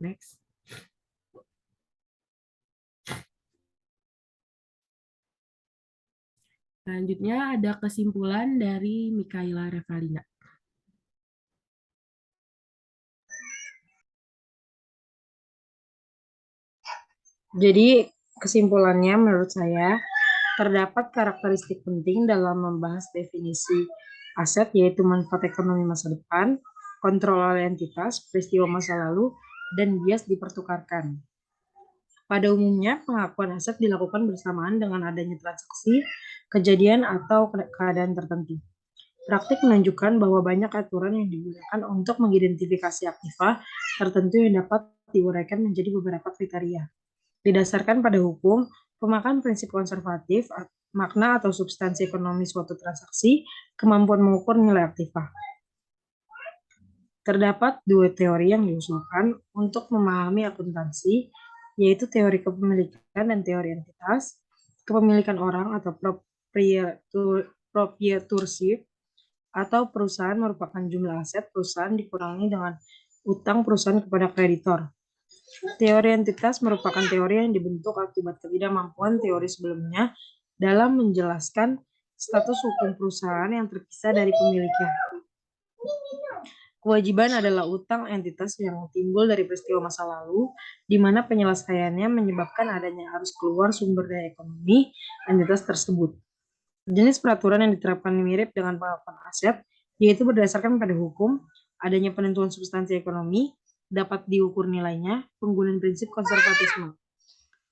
Next. Selanjutnya ada kesimpulan dari Mikaela Revalina. Jadi kesimpulannya menurut saya, terdapat karakteristik penting dalam membahas definisi aset, yaitu manfaat ekonomi masa depan, kontrol oleh entitas, peristiwa masa lalu, dan bias dipertukarkan. Pada umumnya, pengakuan aset dilakukan bersamaan dengan adanya transaksi, kejadian, atau keadaan tertentu. Praktik menunjukkan bahwa banyak aturan yang digunakan untuk mengidentifikasi aktiva tertentu yang dapat diuraikan menjadi beberapa kriteria. Didasarkan pada hukum, pemakan prinsip konservatif, makna atau substansi ekonomi suatu transaksi, kemampuan mengukur nilai aktiva. Terdapat dua teori yang diusulkan untuk memahami akuntansi, yaitu teori kepemilikan dan teori entitas. Kepemilikan orang atau proprietorship atau perusahaan merupakan jumlah aset perusahaan dikurangi dengan utang perusahaan kepada kreditor. Teori entitas merupakan teori yang dibentuk akibat ketidakmampuan teori sebelumnya dalam menjelaskan status hukum perusahaan yang terpisah dari pemiliknya. Kewajiban adalah utang entitas yang timbul dari peristiwa masa lalu, di mana penyelesaiannya menyebabkan adanya arus keluar sumber daya ekonomi entitas tersebut. Jenis peraturan yang diterapkan mirip dengan pengakuan aset, yaitu berdasarkan pada hukum, adanya penentuan substansi ekonomi, dapat diukur nilainya, penggunaan prinsip konservatisme.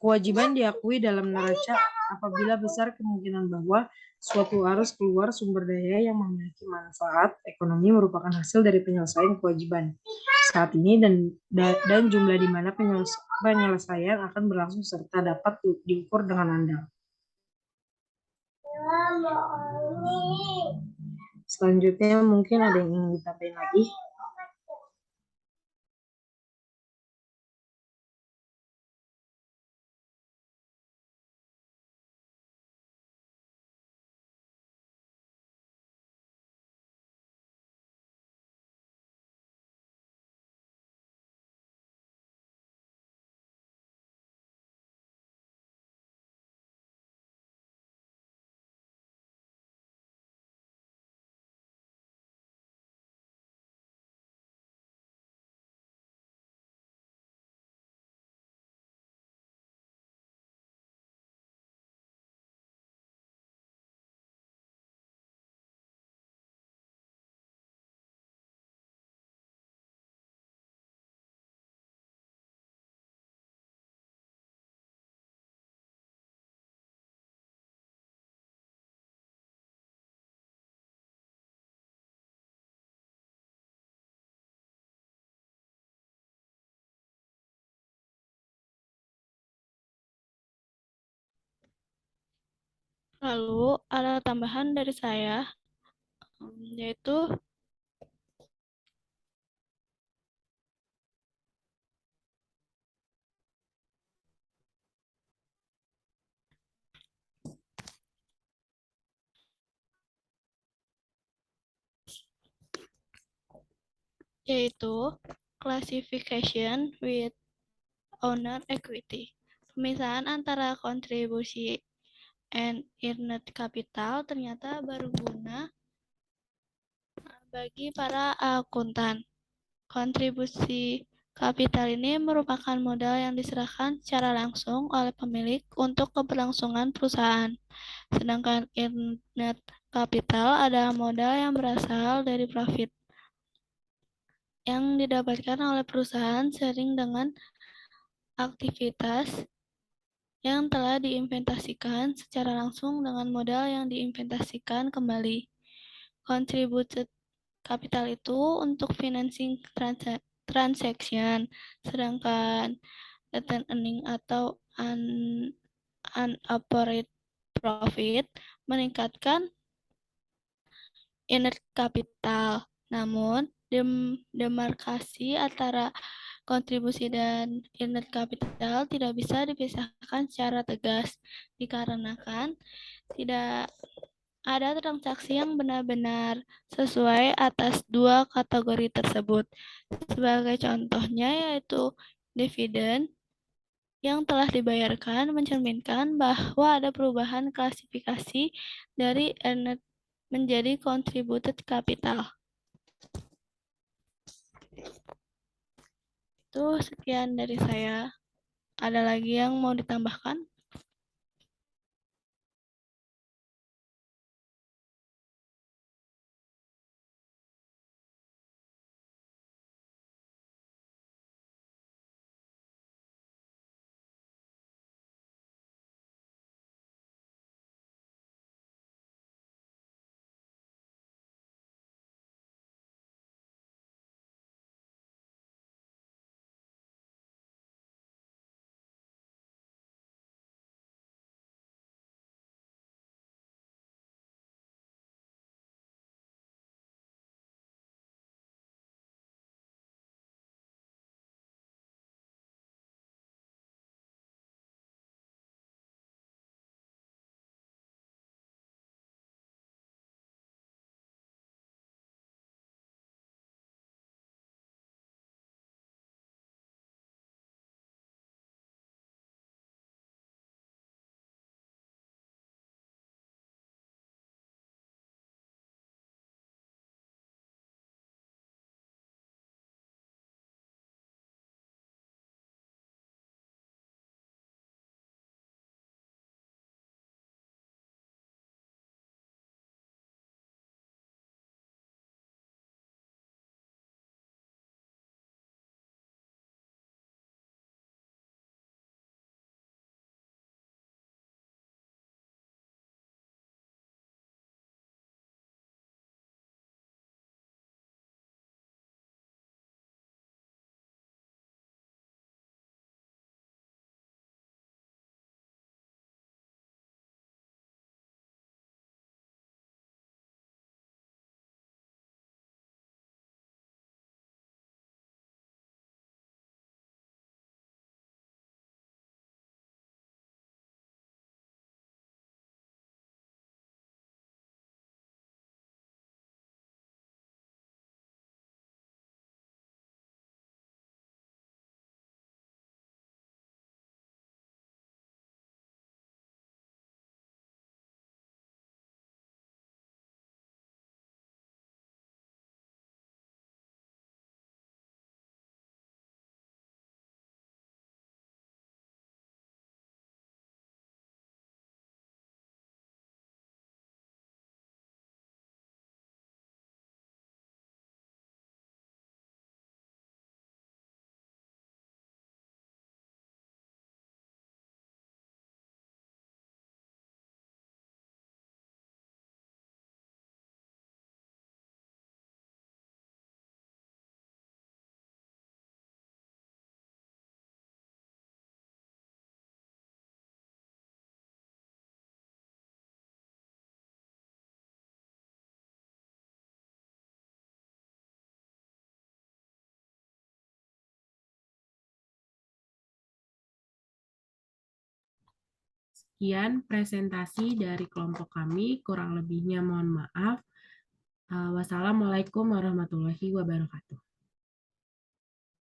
Kewajiban diakui dalam neraca apabila besar kemungkinan bahwa Suatu arus keluar sumber daya yang memiliki manfaat ekonomi merupakan hasil dari penyelesaian kewajiban saat ini dan jumlah di mana penyelesaian akan berlangsung serta dapat diukur dengan andal. Selanjutnya mungkin ada yang ingin ditambahin lagi. Lalu ada tambahan dari saya, yaitu classification with owner equity. Pemisahan antara kontribusi and earned capital ternyata berguna bagi para akuntan. Kontribusi kapital ini merupakan modal yang diserahkan secara langsung oleh pemilik untuk keberlangsungan perusahaan. Sedangkan earned capital adalah modal yang berasal dari profit yang didapatkan oleh perusahaan sering dengan aktivitas yang telah diinvestasikan secara langsung dengan modal yang diinvestasikan kembali. Contributed capital itu untuk financing transaction, sedangkan retained earning atau unoperated profit meningkatkan earned capital. Namun, demarkasi antara kontribusi dan earned capital tidak bisa dipisahkan secara tegas, dikarenakan tidak ada transaksi yang benar-benar sesuai atas dua kategori tersebut. Sebagai contohnya yaitu dividen yang telah dibayarkan mencerminkan bahwa ada perubahan klasifikasi dari earned menjadi contributed capital. Itu sekian dari saya. Ada lagi yang mau ditambahkan? Sekian presentasi dari kelompok kami, kurang lebihnya mohon maaf. Wassalamualaikum warahmatullahi wabarakatuh.